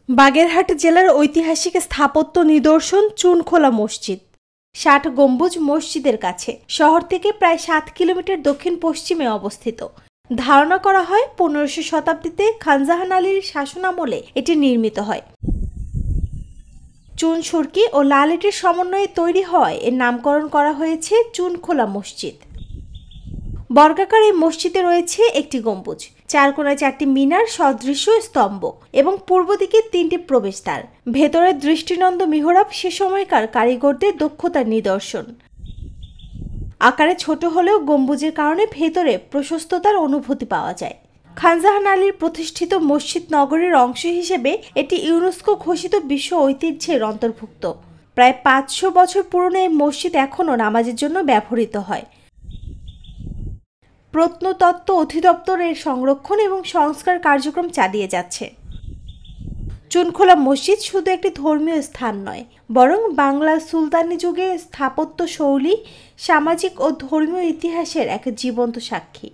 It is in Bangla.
বাগেরহাট জেলার ঐতিহাসিক স্থাপত্য নিদর্শন চুনখোলা মসজিদ। ৬০ গম্বুজ মসজিদের কাছে শহর থেকে প্রায় ৭ কিলোমিটার দক্ষিণ পশ্চিমে অবস্থিত। ধারণা করা হয় ১৫০০ শতাব্দীতে খানজাহান আলীর শাসনামলে এটি নির্মিত হয়। চুন সুরকি ও লাল ইটের সমন্বয়ে তৈরি হওয়ায় এর নামকরণ করা হয়েছে চুনখোলা মসজিদ। বর্গাকার এই মসজিদে রয়েছে একটি গম্বুজ, ৪ কোণায় ৪টি মিনার সদৃশ্য স্তম্ভ এবং পূর্ব দিকে ৩টি প্রবেশদ্বার। ভেতরের দৃষ্টিনন্দ মিহরাব সে সময়কার কারিগরদের দক্ষতার নিদর্শন। আকারে ছোট হলেও গম্বুজের কারণে ভেতরে প্রশস্ততার অনুভূতি পাওয়া যায়। খানজাহান আলীর প্রতিষ্ঠিত মসজিদ নগরীর অংশ হিসেবে এটি ইউনেস্কো ঘোষিত বিশ্ব ঐতিহ্যের অন্তর্ভুক্ত। প্রায় ৫০০ বছর পুরনো এই মসজিদ এখনও নামাজের জন্য ব্যবহৃত হয়। প্রত্নতত্ত্ব অধিদপ্তর এর সংরক্ষণ এবং সংস্কার কার্যক্রম চালিয়ে যাচ্ছে। চুনখোলা মসজিদ শুধু একটি ধর্মীয় স্থান নয়, বরং বাংলার সুলতানি যুগের স্থাপত্য শৈলী, সামাজিক ও ধর্মীয় ইতিহাসের এক জীবন্ত সাক্ষী।